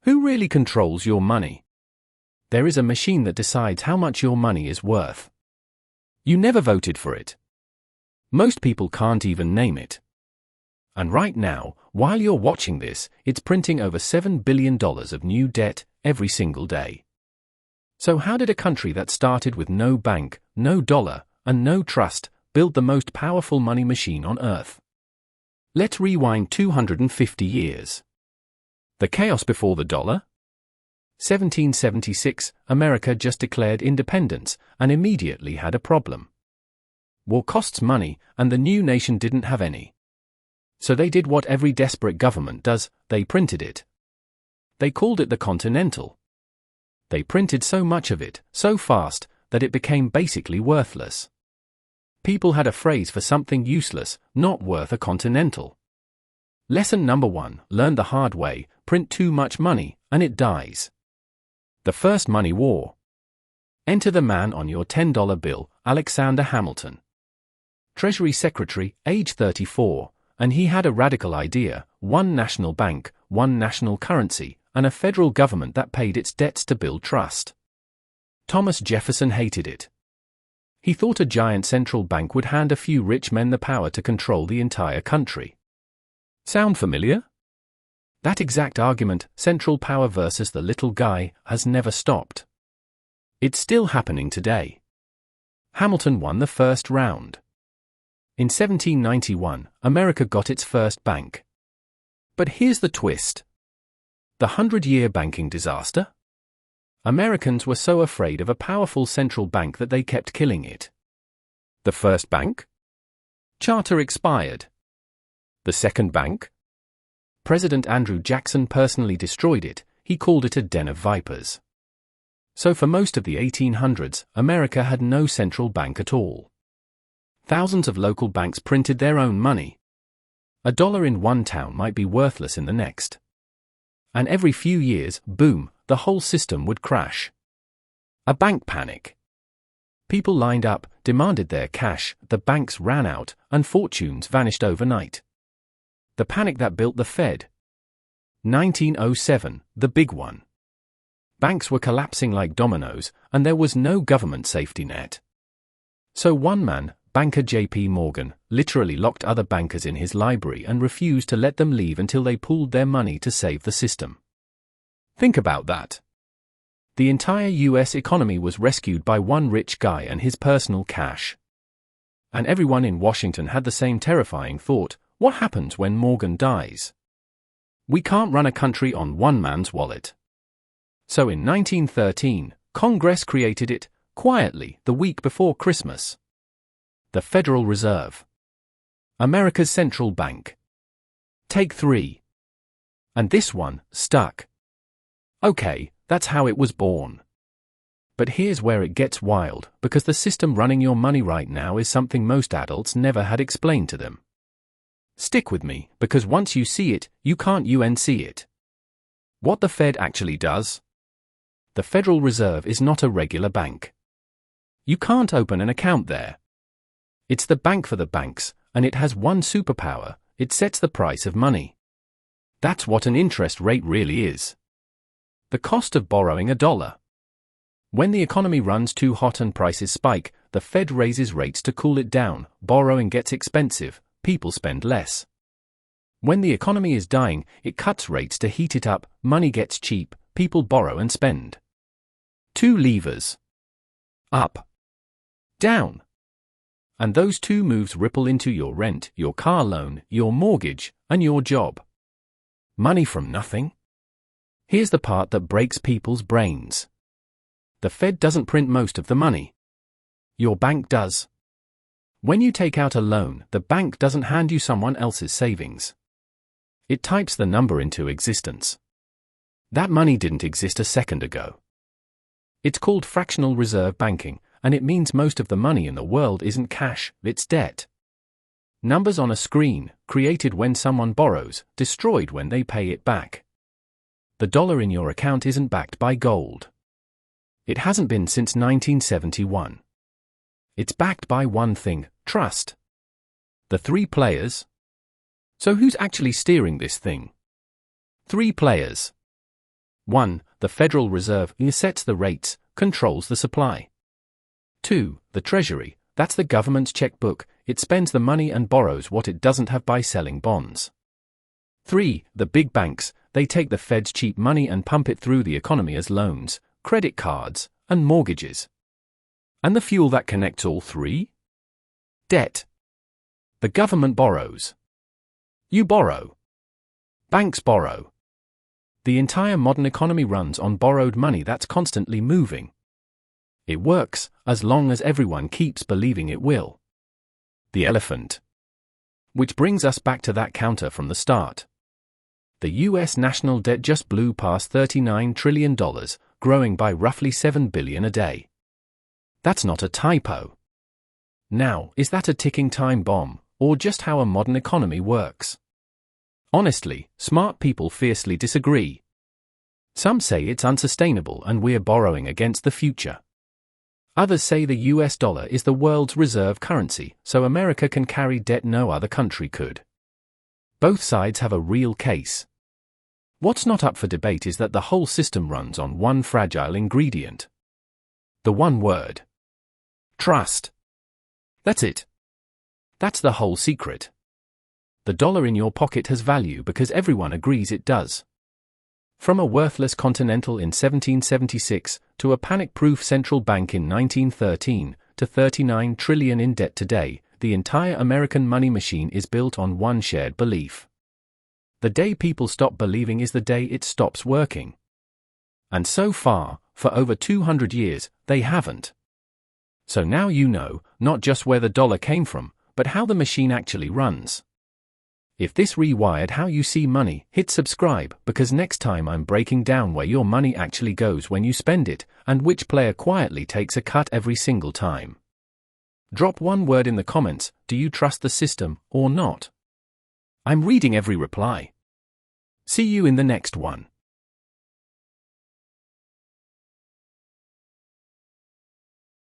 Who really controls your money? There is a machine that decides how much your money is worth. You never voted for it. Most people can't even name it. And right now, while you're watching this, it's printing over $7 billion of new debt every single day. So how did a country that started with no bank, no dollar, and no trust build the most powerful money machine on Earth? Let's rewind 250 years. The chaos before the dollar? 1776, America just declared independence and immediately had a problem. War costs money, and the new nation didn't have any. So they did what every desperate government does, they printed it. They called it the Continental. They printed so much of it, so fast, that it became basically worthless. People had a phrase for something useless, not worth a Continental. Lesson number 1, learn the hard way, print too much money, and it dies. The First Money War. Enter the man on your $10 bill, Alexander Hamilton. Treasury Secretary, age 34, and he had a radical idea: one national bank, one national currency, and a federal government that paid its debts to build trust. Thomas Jefferson hated it. He thought a giant central bank would hand a few rich men the power to control the entire country. Sound familiar? That exact argument, central power versus the little guy, has never stopped. It's still happening today. Hamilton won the first round. In 1791, America got its first bank. But here's the twist. The 100-year banking disaster? Americans were so afraid of a powerful central bank that they kept killing it. The first bank? Charter expired. The second bank? President Andrew Jackson personally destroyed it. He called it a den of vipers. So for most of the 1800s, America had no central bank at all. Thousands of local banks printed their own money. A dollar in one town might be worthless in the next. And every few years, boom, the whole system would crash. A bank panic. People lined up, demanded their cash, the banks ran out, and fortunes vanished overnight. The panic that built the Fed. 1907, the big one. Banks were collapsing like dominoes, and there was no government safety net. So one man, banker J.P. Morgan, literally locked other bankers in his library and refused to let them leave until they pooled their money to save the system. Think about that. The entire US economy was rescued by one rich guy and his personal cash. And everyone in Washington had the same terrifying thought: what happens when Morgan dies? We can't run a country on one man's wallet. So in 1913, Congress created it, quietly, the week before Christmas. The Federal Reserve. America's central bank. Take 3. And this one stuck. Okay, that's how it was born. But here's where it gets wild, because the system running your money right now is something most adults never had explained to them. Stick with me, because once you see it, you can't unsee it. What the Fed actually does? The Federal Reserve is not a regular bank. You can't open an account there. It's the bank for the banks, and it has one superpower: it sets the price of money. That's what an interest rate really is. The cost of borrowing $1. When the economy runs too hot and prices spike, the Fed raises rates to cool it down, borrowing gets expensive, people spend less. When the economy is dying, it cuts rates to heat it up, money gets cheap, people borrow and spend. 2 levers. Up. Down. And those 2 moves ripple into your rent, your car loan, your mortgage, and your job. Money from nothing? Here's the part that breaks people's brains. The Fed doesn't print most of the money. Your bank does. When you take out a loan, the bank doesn't hand you someone else's savings. It types the number into existence. That money didn't exist a second ago. It's called fractional reserve banking, and it means most of the money in the world isn't cash, it's debt. Numbers on a screen, created when someone borrows, destroyed when they pay it back. The dollar in your account isn't backed by gold. It hasn't been since 1971. It's backed by one thing: trust. The 3 players. So who's actually steering this thing? 3 players. 1. The Federal Reserve sets the rates, controls the supply. 2. The Treasury, that's the government's checkbook, it spends the money and borrows what it doesn't have by selling bonds. 3. The big banks, they take the Fed's cheap money and pump it through the economy as loans, credit cards, and mortgages. And the fuel that connects all three? Debt. The government borrows. You borrow. Banks borrow. The entire modern economy runs on borrowed money that's constantly moving. It works, as long as everyone keeps believing it will. The elephant. Which brings us back to that counter from the start. The US national debt just blew past $39 trillion, growing by roughly $7 billion a day. That's not a typo. Now, is that a ticking time bomb, or just how a modern economy works? Honestly, smart people fiercely disagree. Some say it's unsustainable and we're borrowing against the future. Others say the US dollar is the world's reserve currency, so America can carry debt no other country could. Both sides have a real case. What's not up for debate is that the whole system runs on one fragile ingredient. The one word. Trust. That's it. That's the whole secret. The dollar in your pocket has value because everyone agrees it does. From a worthless Continental in 1776, to a panic-proof central bank in 1913, to $39 trillion in debt today, the entire American money machine is built on one shared belief. The day people stop believing is the day it stops working. And so far, for over 200 years, they haven't. So now you know, not just where the dollar came from, but how the machine actually runs. If this rewired how you see money, hit subscribe, because next time I'm breaking down where your money actually goes when you spend it, and which player quietly takes a cut every single time. Drop one word in the comments, do you trust the system, or not? I'm reading every reply. See you in the next one.